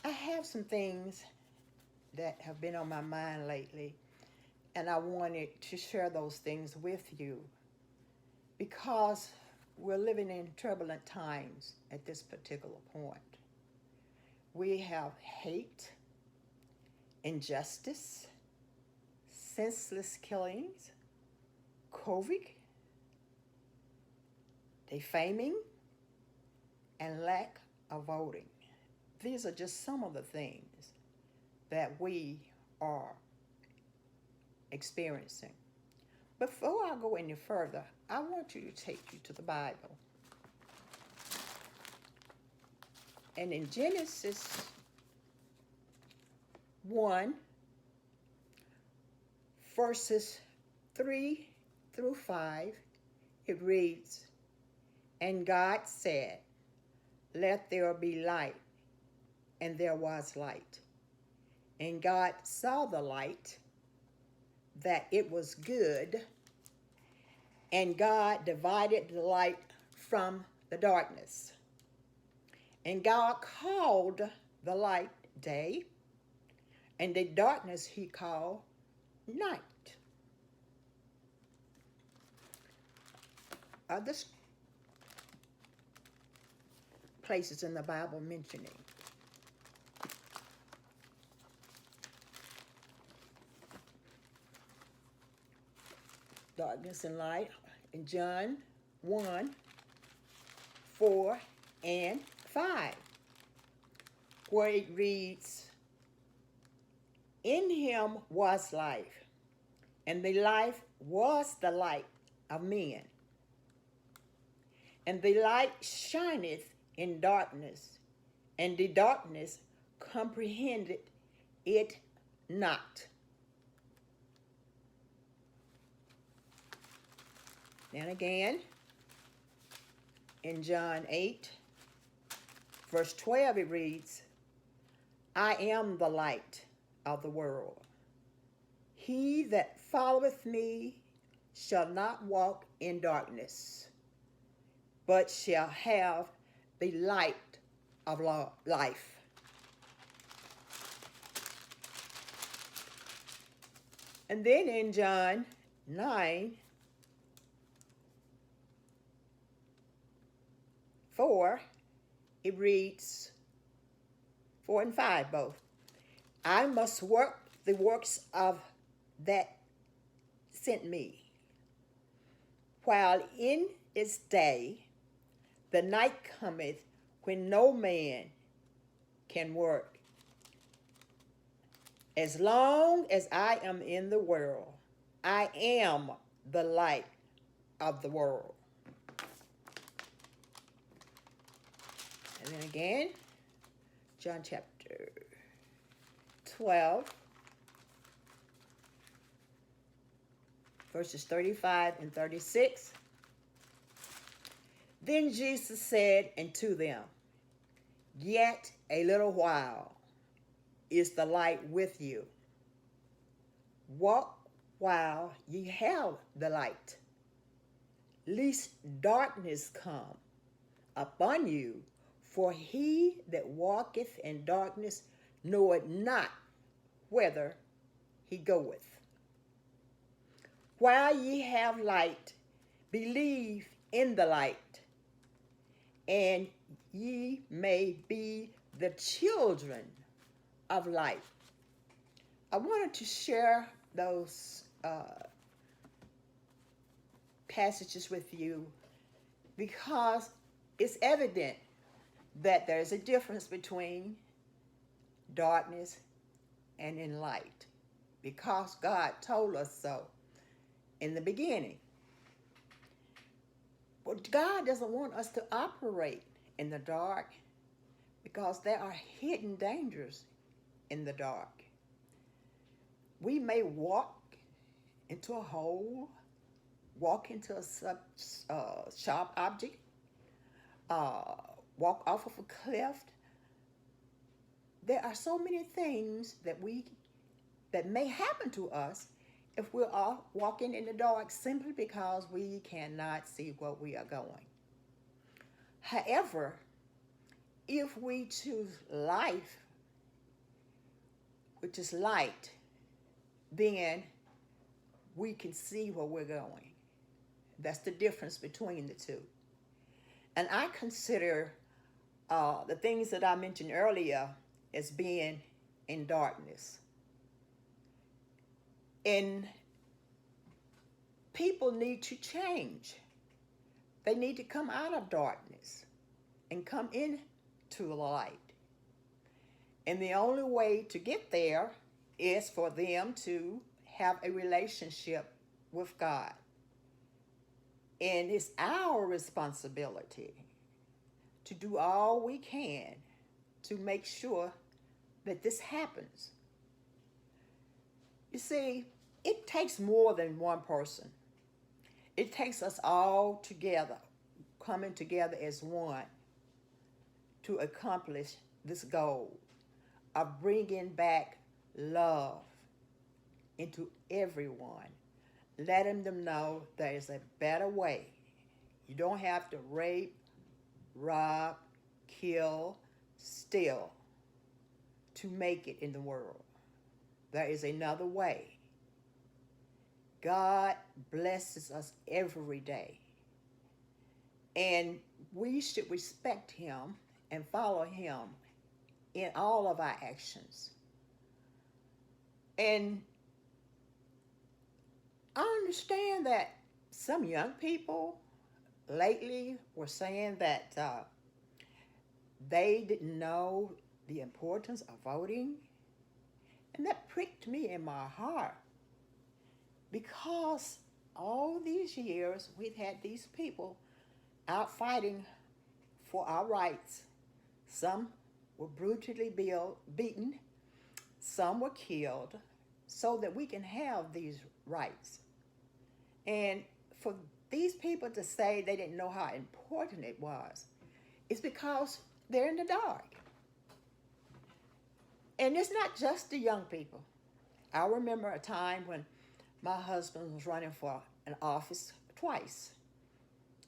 I have some things that have been on my mind lately, and I wanted to share those things with you because we're living in turbulent times at this particular point. We have hate, injustice, senseless killings, COVID, defaming, and lack of voting. These are just some of the things that we are experiencing. Before I go any further, I want you to take you to the Bible. And in Genesis 1, verses 3 through 5, it reads, "And God said, Let there be light, and there was light. And God saw the light, that it was good, and God divided the light from the darkness. And God called the light day, and the darkness he called night." Other places in the Bible mentioning darkness and light in John 1, 4, and 5, where it reads, "In him was life, and the life was the light of men. And the light shineth in darkness, and the darkness comprehended it not." Then again, in John 8, verse 12, it reads, "I am the light of the world. He that followeth me shall not walk in darkness, but shall have the light of life." And then in John 9, 4, it reads, 4 and 5 both, "I must work the works of that sent me, while in its day the night cometh when no man can work. As long as I am in the world, I am the light of the world." And then again, John chapter 12, verses 35 and 36. "Then Jesus said unto them, Yet a little while is the light with you. Walk while ye have the light, lest darkness come upon you. For he that walketh in darkness knoweth not whither he goeth. While ye have light, believe in the light, and ye may be the children of light." I wanted to share those passages with you because it's evident that there's a difference between darkness and in light, because God told us so in the beginning. But God doesn't want us to operate in the dark, because there are hidden dangers in the dark. We may walk into a hole, walk into a sharp object, walk off of a cliff. There are so many things that may happen to us if we're all walking in the dark, simply because we cannot see where we are going. However, if we choose life which is light, then we can see where we're going. That's the difference between the two. And I consider the things that I mentioned earlier as being in darkness. And people need to change. They need to come out of darkness and come into the light. And the only way to get there is for them to have a relationship with God. And it's our responsibility to do all we can to make sure that this happens. You see, it takes more than one person. It takes us all together, coming together as one to accomplish this goal of bringing back love into everyone, letting them know there is a better way. You don't have to rape, rob, kill, steal to make it in the world. There is another way. God blesses us every day. And we should respect him and follow him in all of our actions. And I understand that some young people lately were saying that they didn't know the importance of voting. And that pricked me in my heart, because all these years we've had these people out fighting for our rights. Some were brutally beaten, some were killed, so that we can have these rights. And for these people to say they didn't know how important it was, it's because they're in the dark. And it's not just the young people. I remember a time when my husband was running for an office twice.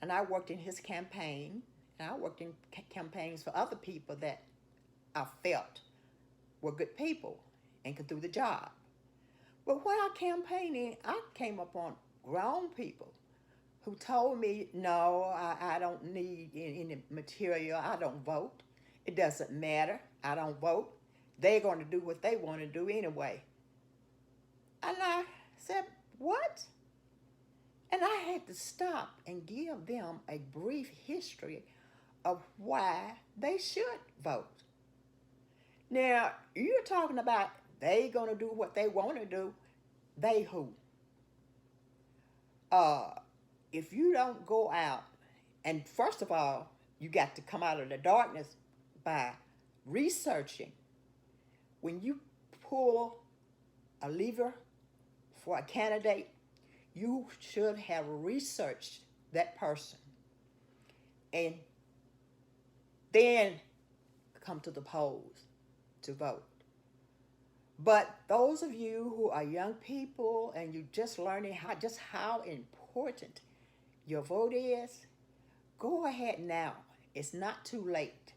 And I worked in his campaign, and I worked in campaigns for other people that I felt were good people and could do the job. But while campaigning, I came upon grown people who told me, no, I don't need any material. I don't vote. It doesn't matter. I don't vote. They're going to do what they want to do anyway. And I said, what? And I had to stop and give them a brief history of why they should vote. Now, you're talking about they going to do what they want to do. They who? If you don't go out, and first of all, you got to come out of the darkness by researching. When you pull a lever for a candidate, you should have researched that person and then come to the polls to vote. But those of you who are young people and you're just learning how important your vote is, go ahead now. It's not too late.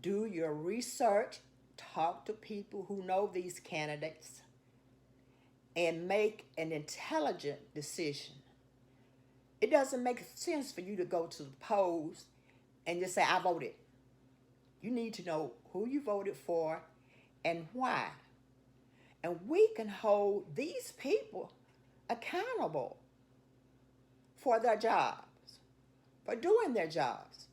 Do your research, talk to people who know these candidates, and make an intelligent decision. It doesn't make sense for you to go to the polls and just say, I voted. You need to know who you voted for and why. And we can hold these people accountable for their jobs, for doing their jobs.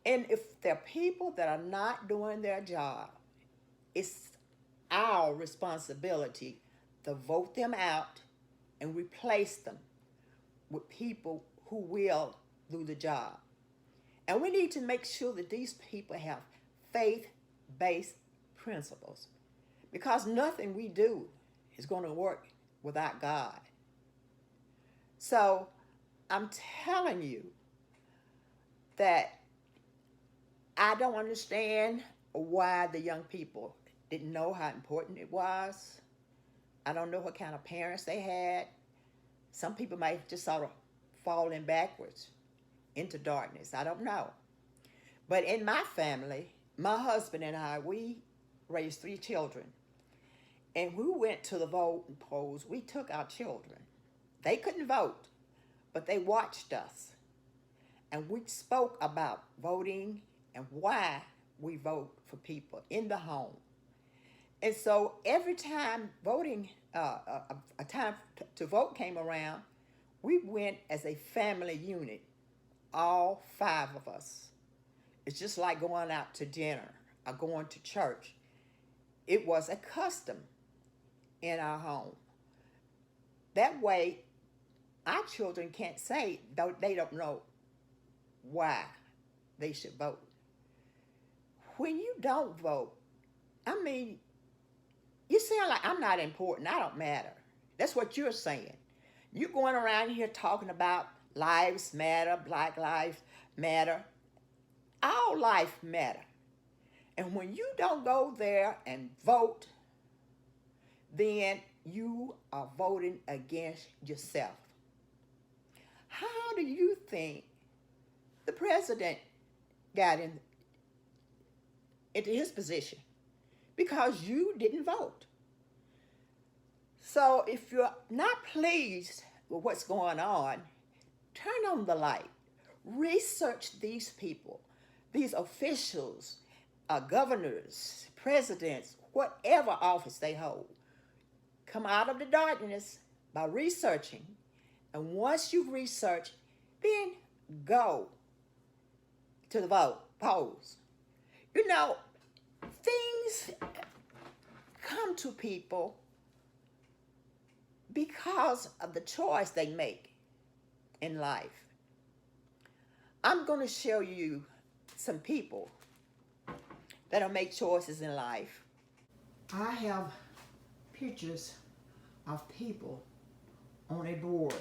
And if there are people that are not doing their job, it's our responsibility to vote them out and replace them with people who will do the job. And we need to make sure that these people have faith-based principles, because nothing we do is going to work without God. So I'm telling you that I don't understand why the young people didn't know how important it was. I don't know what kind of parents they had. Some people might just sort of falling backwards into darkness. I don't know. But in my family, my husband and I, we raised 3 children. And we went to the voting polls. We took our children. They couldn't vote, but they watched us. And we spoke about voting and why we vote for people in the home. And so every time voting, a time to vote came around, we went as a family unit, all 5 of us. It's just like going out to dinner or going to church. It was a custom in our home. That way, our children can't say they don't know why they should vote. When you don't vote, I mean, you sound like I'm not important. I don't matter. That's what you're saying. You're going around here talking about lives matter, Black lives matter. All life matter. And when you don't go there and vote, then you are voting against yourself. How do you think the president got into his position? Because you didn't vote. So if you're not pleased with what's going on, turn on the light. Research these people, these officials, governors, presidents, whatever office they hold. Come out of the darkness by researching. And once you've researched, then go to the polls. You know, things come to people because of the choice they make in life. I'm going to show you some people that'll make choices in life. I have pictures of people on a board.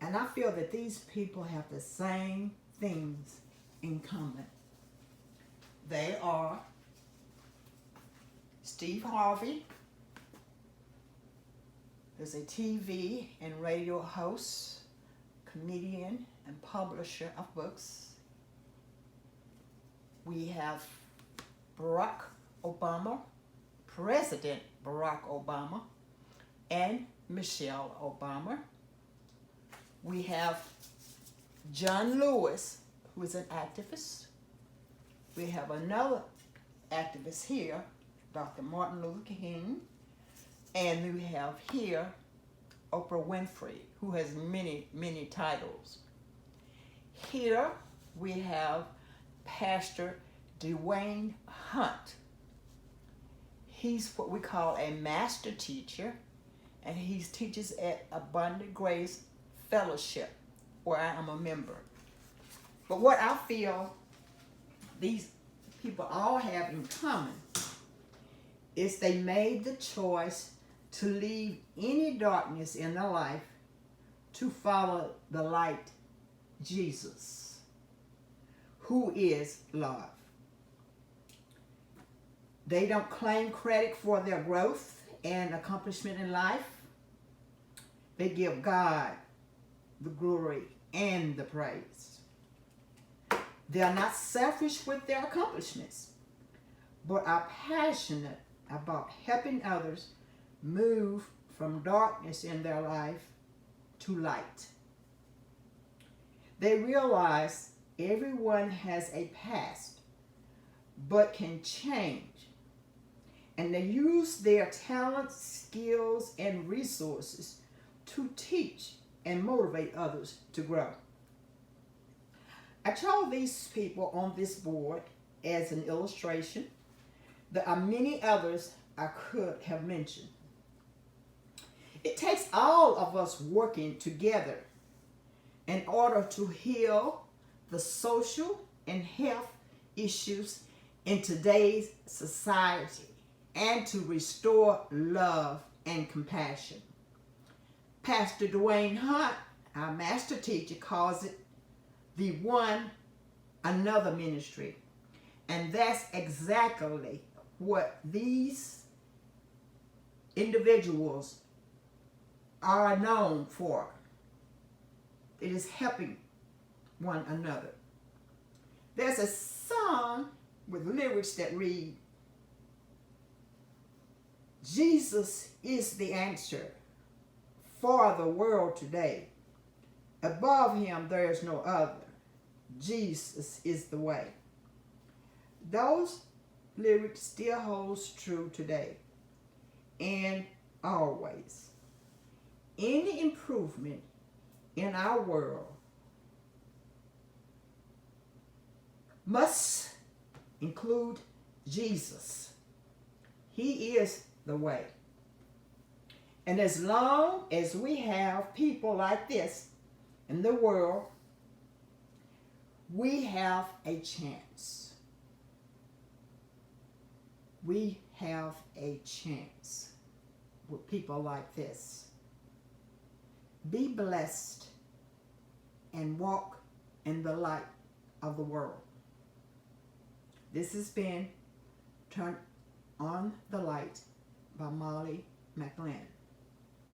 And I feel that these people have the same things in common. They are Steve Harvey, who's a TV and radio host, comedian, and publisher of books. We have Barack Obama, President Barack Obama, and Michelle Obama. We have John Lewis, who is an activist. We have another activist here, Dr. Martin Luther King. And we have here Oprah Winfrey, who has many, many titles. Here we have Pastor Dwayne Hunt. He's what we call a master teacher, and he teaches at Abundant Grace Fellowship, where I am a member. But what I feel these people all have in common is they made the choice to leave any darkness in their life to follow the light, Jesus, who is love. They don't claim credit for their growth and accomplishment in life. They give God the glory and the praise. They are not selfish with their accomplishments, but are passionate about helping others move from darkness in their life to light. They realize everyone has a past, but can change. And they use their talents, skills, and resources to teach and motivate others to grow. I chose these people on this board as an illustration. There are many others I could have mentioned. It takes all of us working together in order to heal the social and health issues in today's society and to restore love and compassion. Pastor Dwayne Hunt, our master teacher, calls it the One Another Ministry. And that's exactly what these individuals are known for. It is helping one another. There's a song with lyrics that read, Jesus is the answer for the world today. Above him there is no other. Jesus is the way. Those lyrics still holds true today and always. Any improvement in our world must include Jesus. He is the way. And as long as we have people like this in the world, we have a chance. We have a chance with people like this. Be blessed and walk in the light of the world. This has been Turn on the Light by Molly McLean.